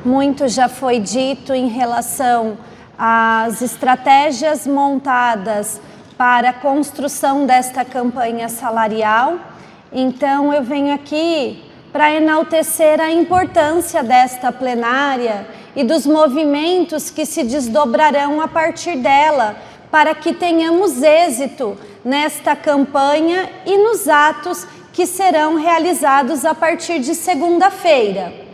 Muito já foi dito em relação às estratégias montadas para a construção desta campanha salarial. Então eu venho aqui para enaltecer a importância desta plenária e dos movimentos que se desdobrarão a partir dela, para que tenhamos êxito nesta campanha e nos atos que serão realizados a partir de segunda-feira.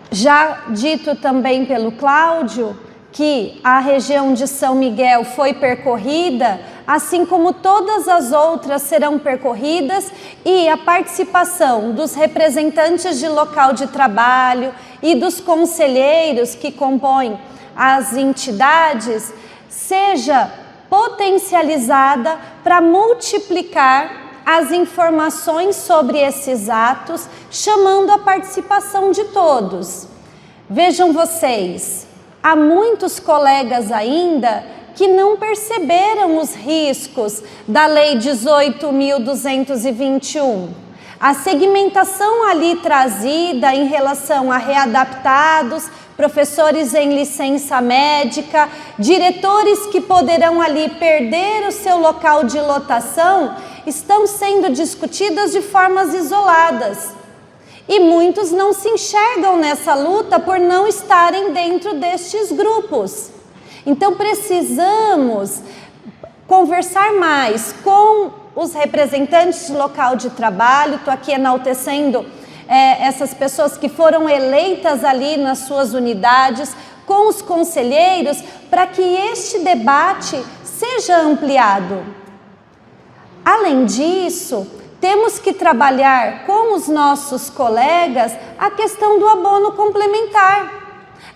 Já dito também pelo Cláudio que a região de São Miguel foi percorrida, assim como todas as outras serão percorridas, e a participação dos representantes de local de trabalho e dos conselheiros que compõem as entidades seja potencializada para multiplicar as informações sobre esses atos, chamando a participação de todos. Vejam vocês, há muitos colegas ainda que não perceberam os riscos da Lei 18.221. A segmentação ali trazida em relação a readaptados, professores em licença médica, diretores que poderão ali perder o seu local de lotação, estão sendo discutidas de formas isoladas. E muitos não se enxergam nessa luta por não estarem dentro destes grupos. Então precisamos conversar mais com os representantes de local de trabalho. Estou aqui enaltecendo essas pessoas que foram eleitas ali nas suas unidades, com os conselheiros, para que este debate seja ampliado. Além disso, temos que trabalhar com os nossos colegas a questão do abono complementar.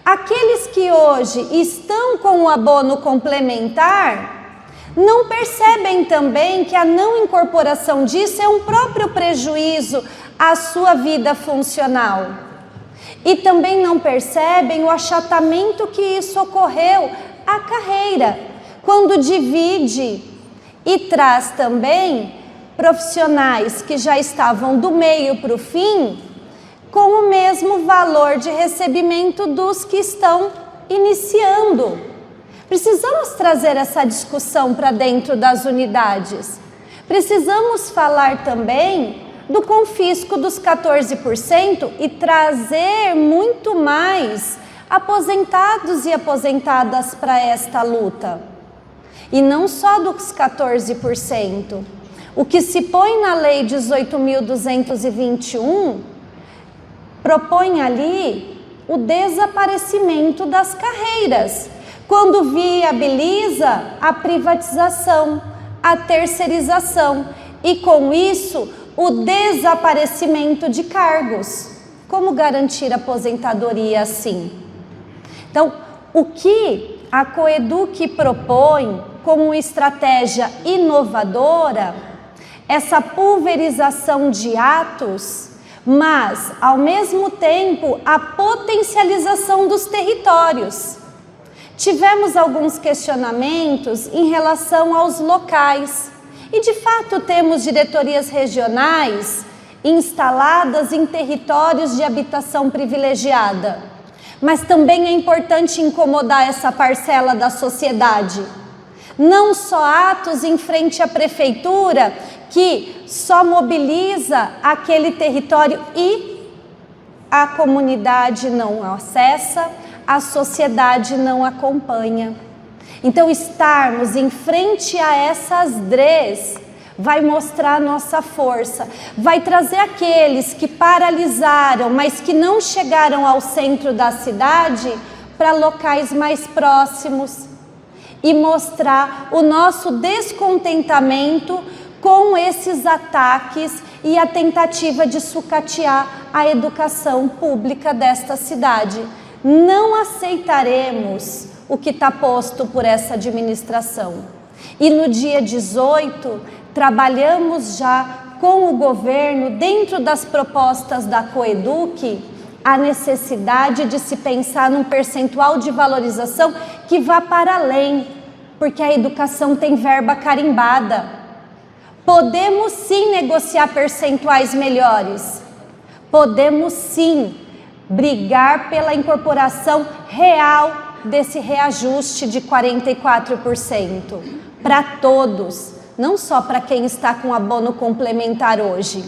Aqueles que hoje estão com o abono complementar não percebem também que a não incorporação disso é um próprio prejuízo à sua vida funcional. E também não percebem o achatamento que isso ocorreu à carreira, quando divide e traz também profissionais que já estavam do meio para o fim com o mesmo valor de recebimento dos que estão iniciando. Precisamos trazer essa discussão para dentro das unidades. Precisamos falar também do confisco dos 14% e trazer muito mais aposentados e aposentadas para esta luta. E não só dos 14%. O que se põe na Lei 18.221 propõe ali o desaparecimento das carreiras, quando viabiliza a privatização, a terceirização e, com isso, o desaparecimento de cargos. Como garantir aposentadoria assim? Então, o que a Coeduc propõe como estratégia inovadora, essa pulverização de atos, mas, ao mesmo tempo, a potencialização dos territórios. Tivemos alguns questionamentos em relação aos locais, e de fato temos diretorias regionais instaladas em territórios de habitação privilegiada, mas também é importante incomodar essa parcela da sociedade. Não só atos em frente à prefeitura que só mobiliza aquele território e a comunidade não acessa, a sociedade não acompanha. Então estarmos em frente a essas DREs vai mostrar nossa força, vai trazer aqueles que paralisaram, mas que não chegaram ao centro da cidade para locais mais próximos e mostrar o nosso descontentamento com esses ataques e a tentativa de sucatear a educação pública desta cidade. Não aceitaremos o que está posto por essa administração. E no dia 18, trabalhamos já com o governo, dentro das propostas da Coeduc, a necessidade de se pensar num percentual de valorização que vá para além, porque a educação tem verba carimbada. Podemos sim negociar percentuais melhores, podemos sim brigar pela incorporação real desse reajuste de 44% para todos, não só para quem está com abono complementar hoje.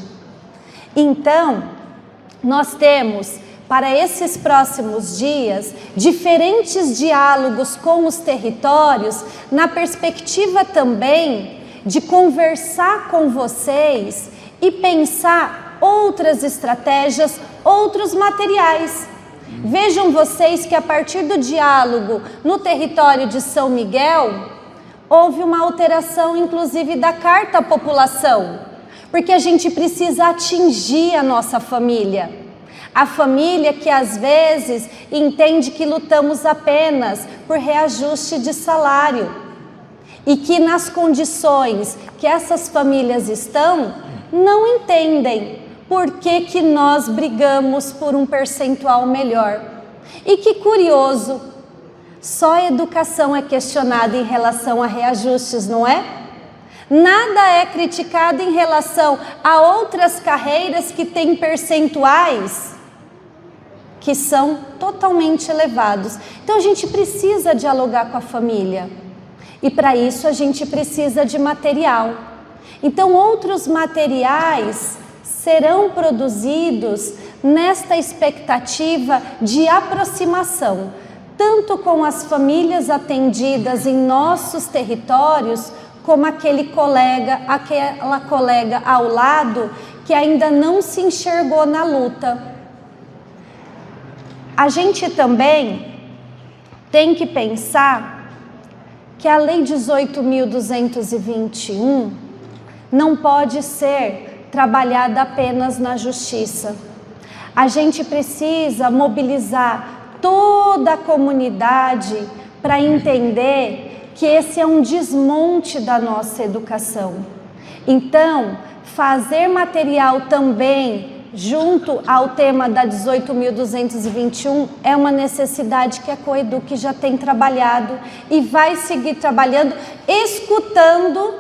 Então, nós temos para esses próximos dias diferentes diálogos com os territórios, na perspectiva também de conversar com vocês e pensar outras estratégias, outros materiais. Vejam vocês que a partir do diálogo no território de São Miguel, houve uma alteração inclusive da carta à população, porque a gente precisa atingir a nossa família. A família que às vezes entende que lutamos apenas por reajuste de salário e que nas condições que essas famílias estão, não entendem por que nós brigamos por um percentual melhor. E que curioso, só a educação é questionada em relação a reajustes, não é? Nada é criticado em relação a outras carreiras que têm percentuais que são totalmente elevados. Então a gente precisa dialogar com a família e para isso a gente precisa de material. Então outros materiais serão produzidos nesta expectativa de aproximação, tanto com as famílias atendidas em nossos territórios, como aquela colega ao lado que ainda não se enxergou na luta. A gente também tem que pensar que a Lei 18.221 não pode ser trabalhada apenas na justiça. A gente precisa mobilizar toda a comunidade para entender que esse é um desmonte da nossa educação. Então, fazer material também junto ao tema da 18.221 é uma necessidade que a Coeduc já tem trabalhado e vai seguir trabalhando, escutando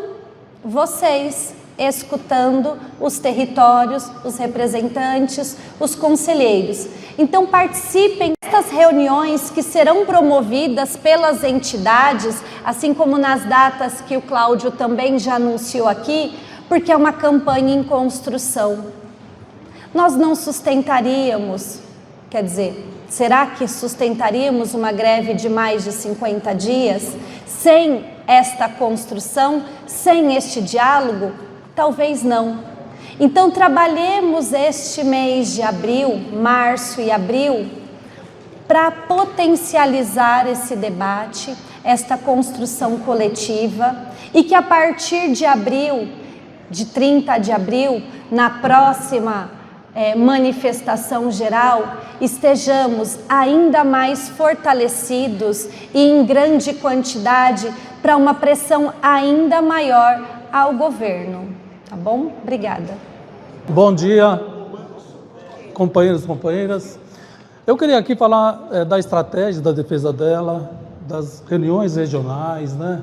vocês, escutando os territórios, os representantes, os conselheiros. Então participem destas reuniões que serão promovidas pelas entidades, assim como nas datas que o Cláudio também já anunciou aqui, porque é uma campanha em construção. Nós não sustentaríamos, quer dizer, será que sustentaríamos uma greve de mais de 50 dias sem esta construção, sem este diálogo? Talvez não. Então trabalhemos este mês de abril, março e abril, para potencializar esse debate, esta construção coletiva, e que a partir de abril, de 30 de abril, na próxima manifestação geral, estejamos ainda mais fortalecidos e em grande quantidade para uma pressão ainda maior ao governo. Tá bom? Obrigada. Bom dia, companheiros e companheiras. Eu queria aqui falar da estratégia da defesa dela, das reuniões regionais, né?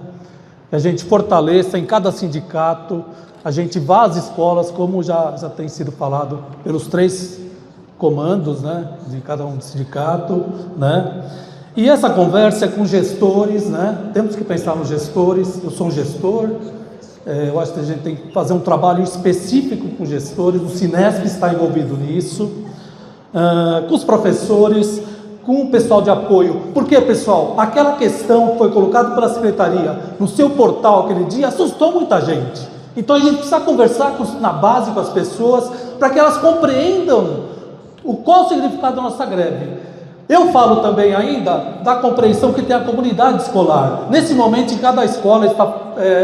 Que a gente fortaleça em cada sindicato, a gente vá às escolas, como já tem sido falado pelos 3 comandos, né, de cada um do sindicato, né? E essa conversa é com gestores, né? Temos que pensar nos gestores. Eu sou um gestor, eu acho que a gente tem que fazer um trabalho específico com gestores, o Sinesp está envolvido nisso, com os professores, com o pessoal de apoio. Porque, pessoal, aquela questão que foi colocada pela secretaria no seu portal aquele dia assustou muita gente. Então a gente precisa conversar na base com as pessoas para que elas compreendam qual o significado da nossa greve. Eu falo também ainda da compreensão que tem a comunidade escolar. Nesse momento, cada escola está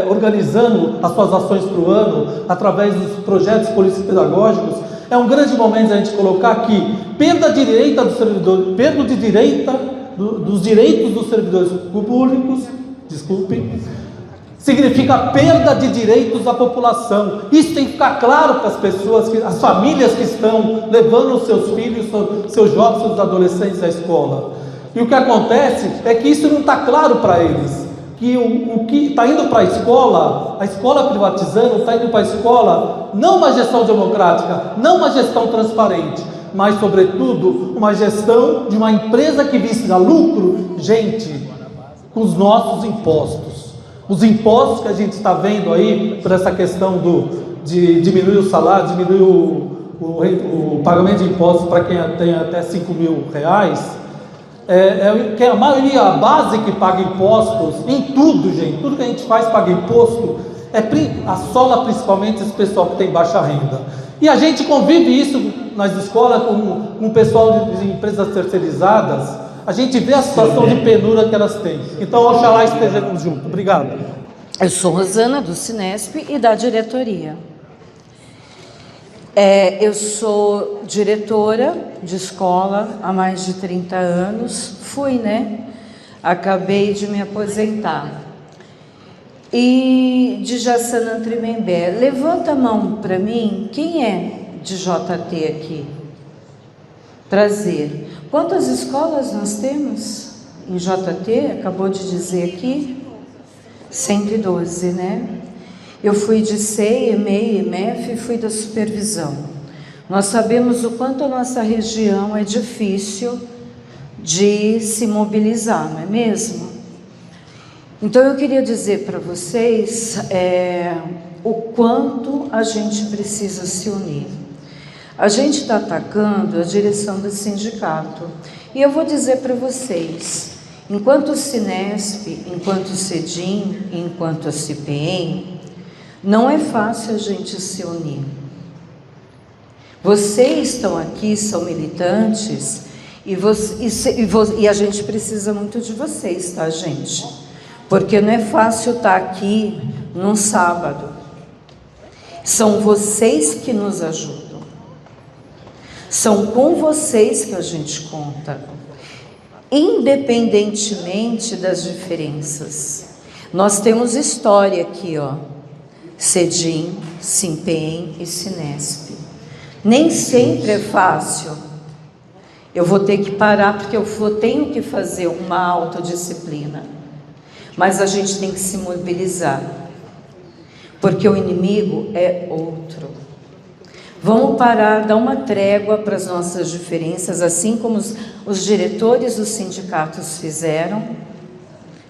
organizando as suas ações para o ano através dos projetos políticos pedagógicos. É um grande momento a gente colocar aqui perda de direita do servidor, perda de direita dos direitos dos servidores públicos, significa perda de direitos da população. Isso tem que ficar claro para as pessoas, as famílias que estão levando os seus filhos, seus jovens, seus adolescentes à escola. E o que acontece é que isso não está claro para eles. Que o que está indo para a escola privatizando, está indo para a escola não uma gestão democrática, não uma gestão transparente, mas, sobretudo, uma gestão de uma empresa que visa lucro, gente, com os nossos impostos. Os impostos que a gente está vendo aí, por essa questão de diminuir o salário, diminuir o pagamento de impostos para quem tem até R$5.000, que a maioria, a base que paga impostos, em tudo, gente, tudo que a gente faz paga imposto, assola principalmente esse pessoal que tem baixa renda. E a gente convive isso nas escolas com o pessoal de empresas terceirizadas, a gente vê a situação de penura que elas têm. Então, oxalá estejamos juntos. Obrigado. Eu sou Rosana, do Cinesp e da diretoria. Eu sou diretora de escola há mais de 30 anos. Acabei de me aposentar. E de Jaçanã Tremembé, levanta a mão para mim, quem é de JT aqui? Prazer. Quantas escolas nós temos em JT? Acabou de dizer aqui? 112, né? Eu fui de CEI, EMEI, EMEF e fui da supervisão. Nós sabemos o quanto a nossa região é difícil de se mobilizar, não é mesmo? Então eu queria dizer para vocês o quanto a gente precisa se unir. A gente está atacando a direção do sindicato. E eu vou dizer para vocês, enquanto o Cinesp, enquanto o CEDIM, enquanto a CPEM, não é fácil a gente se unir. Vocês estão aqui, são militantes, e a gente precisa muito de vocês, tá, gente? Porque não é fácil estar aqui num sábado. São vocês que nos ajudam. São com vocês que a gente conta, independentemente das diferenças. Nós temos história aqui, ó, CEDIM, SIMPEM e Cinesp. Nem sempre é fácil. Eu vou ter que parar porque eu tenho que fazer uma autodisciplina. Mas a gente tem que se mobilizar, porque o inimigo é outro. Vamos parar, dar uma trégua para as nossas diferenças, assim como os diretores dos sindicatos fizeram.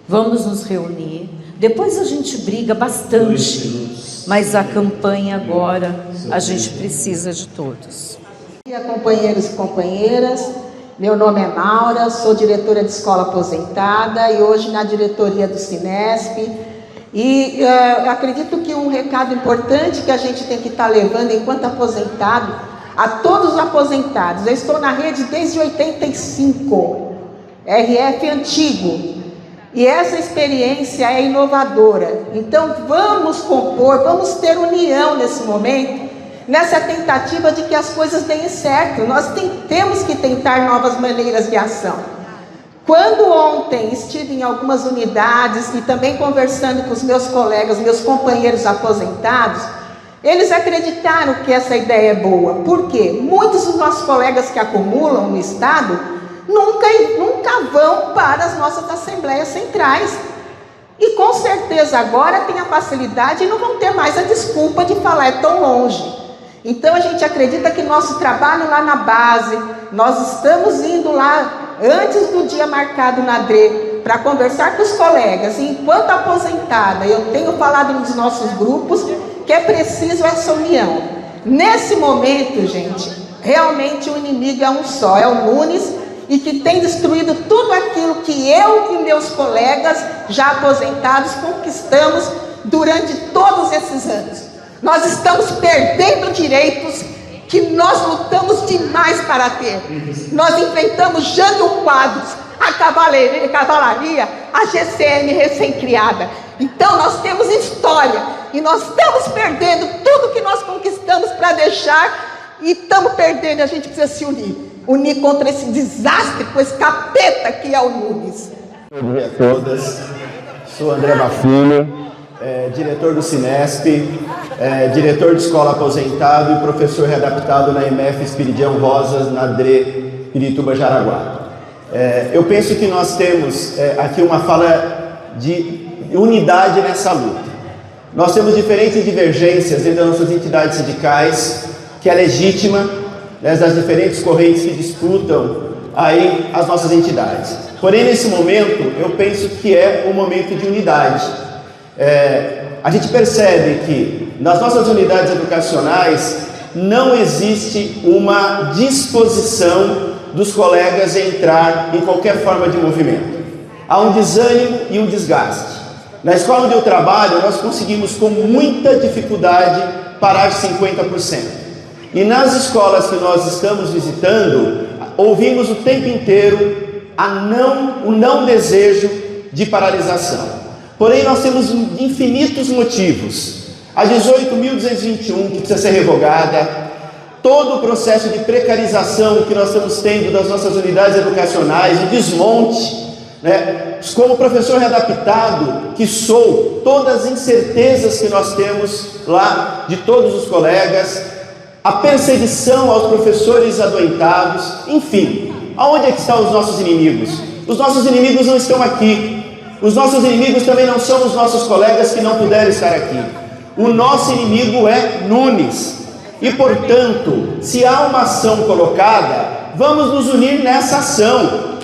Vamos nos reunir. Depois a gente briga bastante, mas a campanha agora, a gente precisa de todos. Bom dia, companheiros e companheiras. Meu nome é Maura, sou diretora de escola aposentada e hoje na diretoria do Cinesp. E acredito que um recado importante que a gente tem que estar levando enquanto aposentado, a todos os aposentados. Eu estou na rede desde 85, RF antigo, e essa experiência é inovadora. Então vamos compor, vamos ter união nesse momento, nessa tentativa de que as coisas deem certo. Nós temos que tentar novas maneiras de ação. Quando ontem estive em algumas unidades e também conversando com os meus colegas, meus companheiros aposentados, eles acreditaram que essa ideia é boa. Por quê? Muitos dos nossos colegas que acumulam no Estado nunca vão para as nossas assembleias centrais. E com certeza agora tem a facilidade e não vão ter mais a desculpa de falar é tão longe. Então a gente acredita que nosso trabalho lá na base, nós estamos indo lá antes do dia marcado na DRE, para conversar com os colegas. E enquanto aposentada, eu tenho falado nos nossos grupos que é preciso essa união. Nesse momento, gente, realmente o inimigo é um só, é o Nunes, e que tem destruído tudo aquilo que eu e meus colegas já aposentados conquistamos durante todos esses anos. Nós estamos perdendo direitos que nós lutamos demais para ter. Nós enfrentamos Jânio Quadros, a cavalaria, a GCM recém-criada. Então nós temos história e nós estamos perdendo tudo que nós conquistamos para deixar, e estamos perdendo. A gente precisa se unir contra esse desastre, com esse capeta que é o Nunes. Bom dia a todas, sou André Bafilho, diretor do Cinesp, diretor de escola aposentado e professor readaptado na EMEF Espiridião Rosas, na DRE Pirituba Jaraguá. Eu penso que nós temos aqui uma fala de unidade nessa luta. Nós temos diferentes divergências entre as nossas entidades sindicais, que é legítima, né, das diferentes correntes que disputam aí as nossas entidades. Porém, nesse momento, eu penso que é um momento de unidade. A gente percebe que nas nossas unidades educacionais não existe uma disposição dos colegas a entrar em qualquer forma de movimento. Há um desânimo e um desgaste. Na escola onde eu trabalho, nós conseguimos com muita dificuldade parar 50%. E nas escolas que nós estamos visitando, ouvimos o tempo inteiro o não desejo de paralisação. Porém, nós temos infinitos motivos. A 18.221, que precisa ser revogada, todo o processo de precarização que nós estamos tendo das nossas unidades educacionais, de desmonte, né? Como professor readaptado que sou, todas as incertezas que nós temos lá de todos os colegas, a perseguição aos professores adoentados, enfim, aonde é que estão os nossos inimigos? Os nossos inimigos não estão aqui. Os nossos inimigos também não são os nossos colegas que não puderam estar aqui. O nosso inimigo é Nunes. E, portanto, se há uma ação colocada, vamos nos unir nessa ação.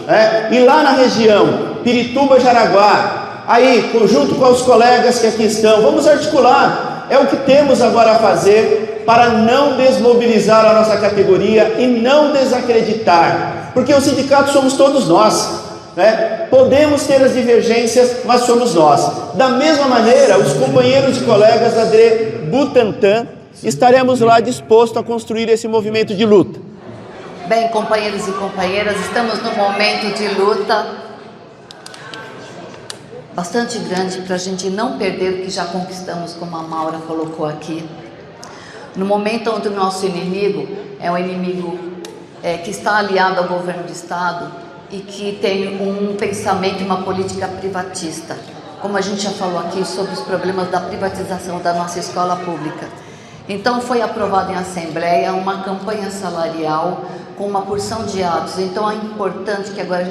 E lá na região, Pirituba, Jaraguá, aí, junto com os colegas que aqui estão, vamos articular. É o que temos agora a fazer para não desmobilizar a nossa categoria e não desacreditar. Porque o sindicato somos todos nós. Podemos ter as divergências, mas somos nós. Da mesma maneira, os companheiros e colegas da DRE Butantã estaremos lá dispostos a construir esse movimento de luta. Bem, companheiros e companheiras, estamos num momento de luta bastante grande para a gente não perder o que já conquistamos, como a Maura colocou aqui. No momento onde o nosso inimigo é um inimigo que está aliado ao governo do Estado e que tem um pensamento e uma política privatista, como a gente já falou aqui sobre os problemas da privatização da nossa escola pública. Então foi aprovado em Assembleia uma campanha salarial com uma porção de atos. Então é importante que agora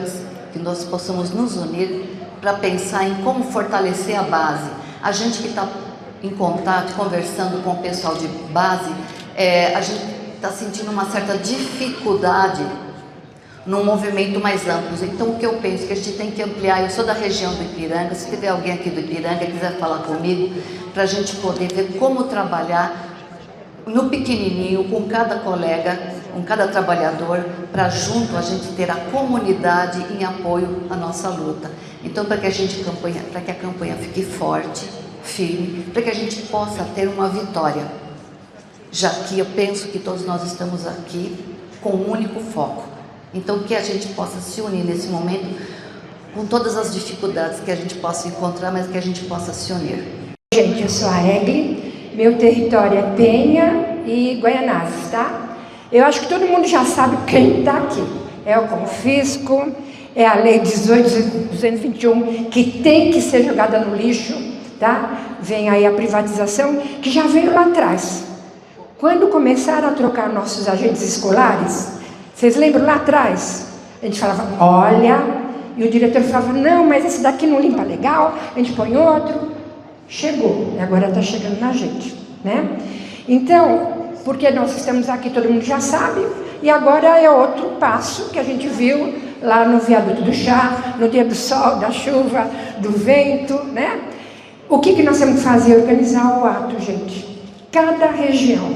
que nós possamos nos unir para pensar em como fortalecer a base. A gente que está em contato, conversando com o pessoal de base, a gente está sentindo uma certa dificuldade num movimento mais amplo. Então o que eu penso que a gente tem que ampliar, eu sou da região do Ipiranga, se tiver alguém aqui do Ipiranga que quiser falar comigo, para a gente poder ver como trabalhar no pequenininho, com cada colega, com cada trabalhador, para junto a gente ter a comunidade em apoio à nossa luta. Então, para que a campanha fique forte, firme, para que a gente possa ter uma vitória, já que eu penso que todos nós estamos aqui com um único foco. Então, que a gente possa se unir nesse momento, com todas as dificuldades que a gente possa encontrar, mas que a gente possa se unir. Gente, eu sou a Egli, meu território é Penha e Guaianazes, tá? Eu acho que todo mundo já sabe quem está aqui. É o confisco, é a lei 18.221, que tem que ser jogada no lixo, tá? Vem aí a privatização, que já veio lá atrás. Quando começaram a trocar nossos agentes escolares, vocês lembram lá atrás? A gente falava, olha, e o diretor falava, não, mas esse daqui não limpa legal, a gente põe outro. Chegou, e agora está chegando na gente, né? Então, porque nós estamos aqui, todo mundo já sabe, e agora é outro passo que a gente viu lá no viaduto do chá, no dia do sol, da chuva, do vento, né? O que nós temos que fazer? Organizar o ato, gente. Cada região,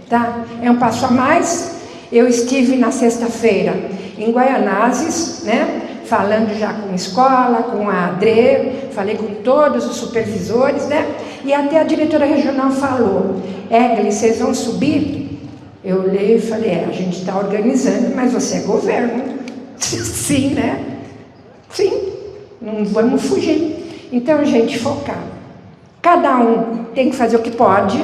tá? É um passo a mais. Eu estive na sexta-feira em Guaianazes, né? Falando já com a escola, com a DRE, falei com todos os supervisores, né? E até a diretora regional falou, Egli, vocês vão subir? Eu olhei e falei, a gente está organizando, mas você é governo. Sim, né? Sim, não vamos fugir. Então, gente, focar. Cada um tem que fazer o que pode,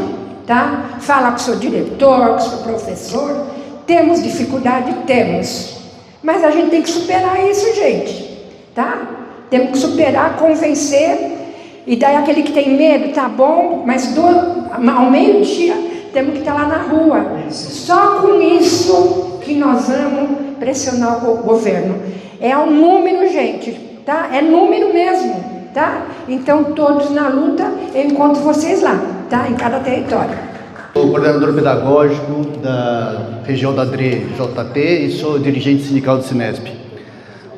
tá? Falar com o seu diretor, com o seu professor. Temos dificuldade? Temos. Mas a gente tem que superar isso, gente, tá? Temos que superar, convencer, e daí aquele que tem medo, tá bom, mas ao meio-dia temos que estar lá na rua. Só com isso que nós vamos pressionar o governo. É um número, gente, tá? É número mesmo, tá? Então, todos na luta, eu encontro vocês lá, tá? Em cada território. Sou coordenador pedagógico da região da DRE-JT e sou dirigente sindical do Sinesp.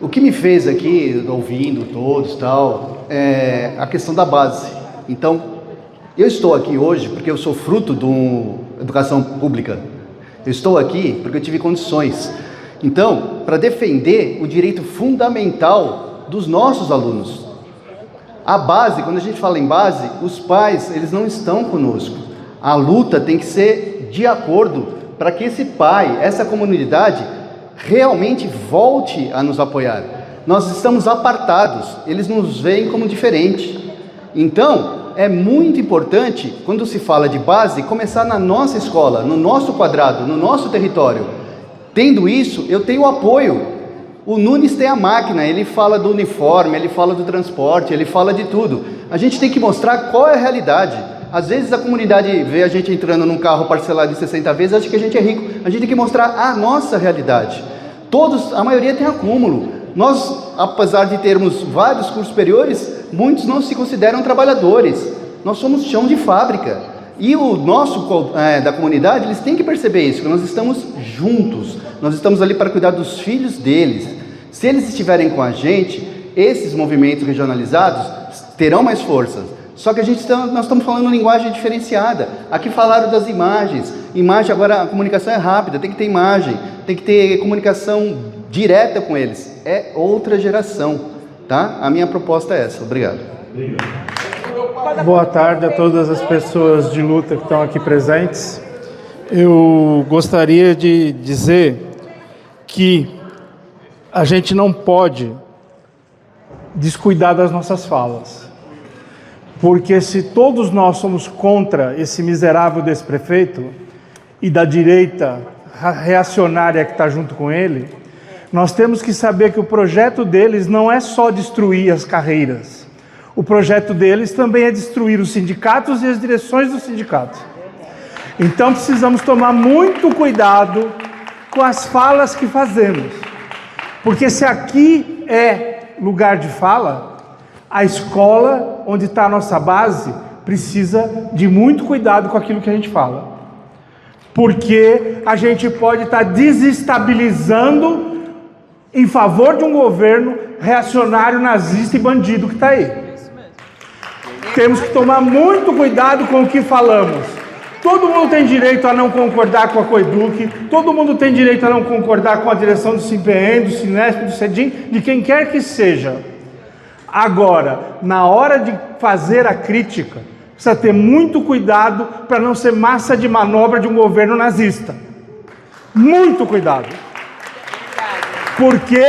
O que me fez aqui, ouvindo todos tal, é a questão da base. Então, eu estou aqui hoje porque eu sou fruto de uma educação pública. Eu estou aqui porque eu tive condições. Então, para defender o direito fundamental dos nossos alunos. A base, quando a gente fala em base, os pais, eles não estão conosco. A luta tem que ser de acordo para que esse pai, essa comunidade, realmente volte a nos apoiar. Nós estamos apartados, eles nos veem como diferente. Então, é muito importante, quando se fala de base, começar na nossa escola, no nosso quadrado, no nosso território. Tendo isso, eu tenho apoio. O Nunes tem a máquina, ele fala do uniforme, ele fala do transporte, ele fala de tudo. A gente tem que mostrar qual é a realidade. Às vezes a comunidade vê a gente entrando num carro parcelado em 60 vezes, acha que a gente é rico. A gente tem que mostrar a nossa realidade. Todos, a maioria tem acúmulo. Nós, apesar de termos vários cursos superiores, muitos não se consideram trabalhadores. Nós somos chão de fábrica. E o nosso, da comunidade, eles têm que perceber isso, que nós estamos juntos, nós estamos ali para cuidar dos filhos deles. Se eles estiverem com a gente, esses movimentos regionalizados terão mais força. Só que nós estamos falando linguagem diferenciada. Aqui falaram das imagens. Imagem, agora a comunicação é rápida, tem que ter imagem, tem que ter comunicação direta com eles. É outra geração, tá? A minha proposta é essa. Obrigado. Boa tarde a todas as pessoas de luta que estão aqui presentes. Eu gostaria de dizer que a gente não pode descuidar das nossas falas, porque se todos nós somos contra esse miserável desse prefeito e da direita reacionária que está junto com ele, nós temos que saber que o projeto deles não é só destruir as carreiras. O projeto deles também é destruir os sindicatos e as direções dos sindicatos. Então precisamos tomar muito cuidado com as falas que fazemos. Porque se aqui é lugar de fala, a escola, onde está a nossa base, precisa de muito cuidado com aquilo que a gente fala. Porque a gente pode estar desestabilizando em favor de um governo reacionário, nazista e bandido que está aí. Temos que tomar muito cuidado com o que falamos. Todo mundo tem direito a não concordar com a Coeduc, todo mundo tem direito a não concordar com a direção do SIMPEM, do Sinesp, do CEDIM, de quem quer que seja. Agora, na hora de fazer a crítica, precisa ter muito cuidado para não ser massa de manobra de um governo nazista. Muito cuidado. Porque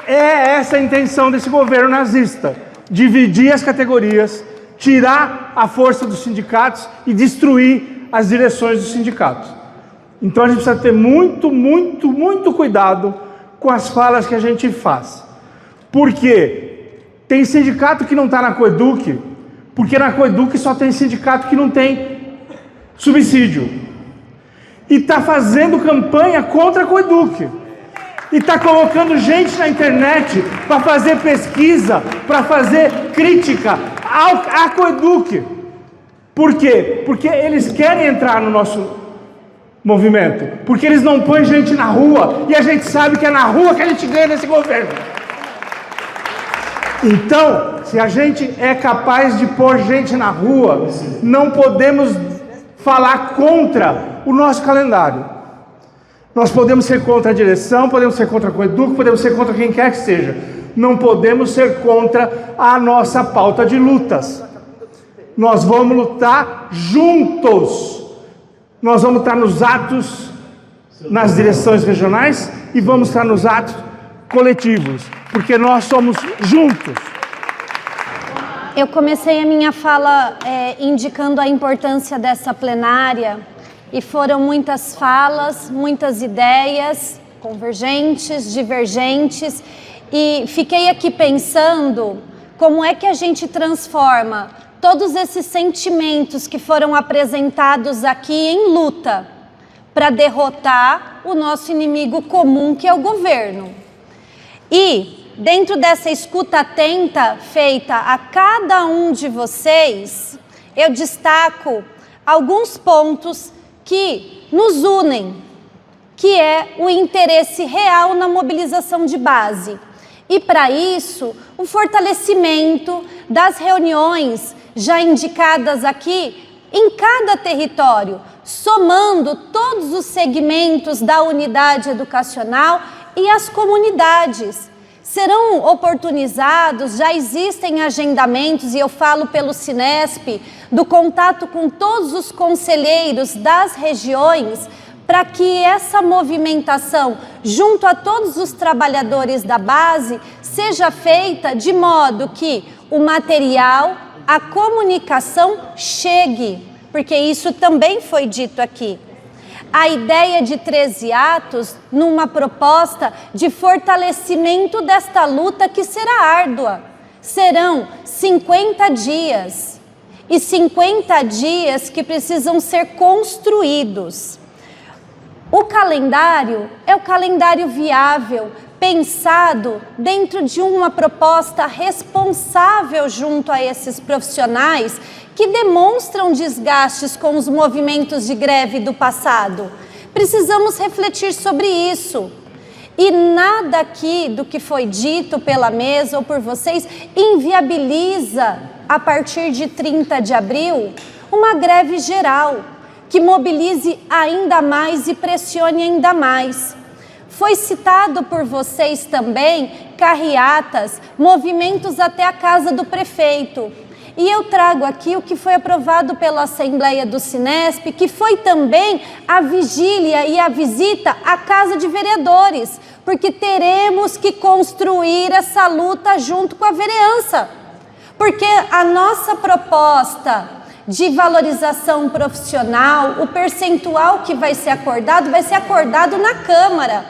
é essa a intenção desse governo nazista: dividir as categorias, tirar a força dos sindicatos e destruir as direções dos sindicatos. Então a gente precisa ter muito, muito, muito cuidado com as falas que a gente faz. Porque tem sindicato que não está na Coeduc, porque na Coeduc só tem sindicato que não tem subsídio. E está fazendo campanha contra a Coeduc. E está colocando gente na internet para fazer pesquisa, para fazer crítica à Coeduc. Por quê? Porque eles querem entrar no nosso movimento. Porque eles não põem gente na rua. E a gente sabe que é na rua que a gente ganha nesse governo. Então, se a gente é capaz de pôr gente na rua, não podemos falar contra o nosso calendário. Nós podemos ser contra a direção, podemos ser contra a Coeduc, podemos ser contra quem quer que seja. Não podemos ser contra a nossa pauta de lutas. Nós vamos lutar juntos. Nós vamos estar nos atos, nas direções regionais, e vamos estar nos atos coletivos, porque nós somos juntos. Eu comecei a minha fala indicando a importância dessa plenária, e foram muitas falas, muitas ideias, convergentes, divergentes, e fiquei aqui pensando como é que a gente transforma todos esses sentimentos que foram apresentados aqui em luta para derrotar o nosso inimigo comum, que é o governo. E dentro dessa escuta atenta feita a cada um de vocês, eu destaco alguns pontos que nos unem, que é o interesse real na mobilização de base. E para isso, o fortalecimento das reuniões já indicadas aqui em cada território, somando todos os segmentos da unidade educacional e as comunidades. Serão oportunizados, já existem agendamentos, e eu falo pelo Cinesp, do contato com todos os conselheiros das regiões, para que essa movimentação, junto a todos os trabalhadores da base, seja feita de modo que o material, a comunicação chegue, porque isso também foi dito aqui. A ideia de 13 atos numa proposta de fortalecimento desta luta que será árdua. Serão 50 dias, e 50 dias que precisam ser construídos. O calendário é o calendário viável, pensado dentro de uma proposta responsável junto a esses profissionais que demonstram desgastes com os movimentos de greve do passado. Precisamos refletir sobre isso. E nada aqui do que foi dito pela mesa ou por vocês inviabiliza, a partir de 30 de abril, uma greve geral que mobilize ainda mais e pressione ainda mais. Foi citado por vocês também carreatas, movimentos até a casa do prefeito. E eu trago aqui o que foi aprovado pela Assembleia do Cinesp, que foi também a vigília e a visita à Casa de Vereadores, porque teremos que construir essa luta junto com a vereança. Porque a nossa proposta de valorização profissional, o percentual que vai ser acordado na Câmara.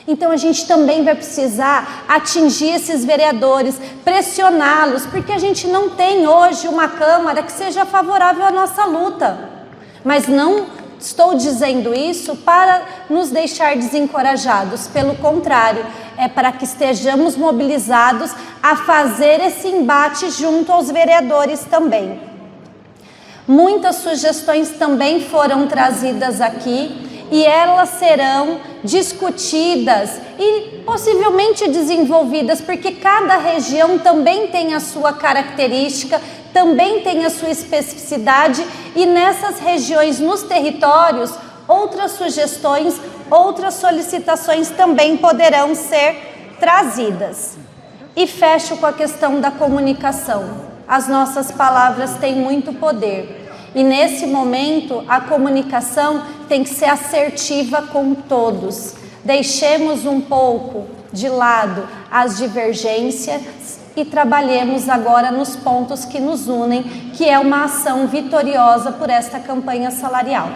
Então a gente também vai precisar atingir esses vereadores, pressioná-los, porque a gente não tem hoje uma Câmara que seja favorável à nossa luta. Mas não estou dizendo isso para nos deixar desencorajados, pelo contrário, é para que estejamos mobilizados a fazer esse embate junto aos vereadores também. Muitas sugestões também foram trazidas aqui e elas serão discutidas e possivelmente desenvolvidas, porque cada região também tem a sua característica, também tem a sua especificidade, e nessas regiões, nos territórios, outras sugestões, outras solicitações também poderão ser trazidas. E fecho com a questão da comunicação. As nossas palavras têm muito poder. E nesse momento, a comunicação tem que ser assertiva com todos. Deixemos um pouco de lado as divergências e trabalhemos agora nos pontos que nos unem, que é uma ação vitoriosa por esta campanha salarial.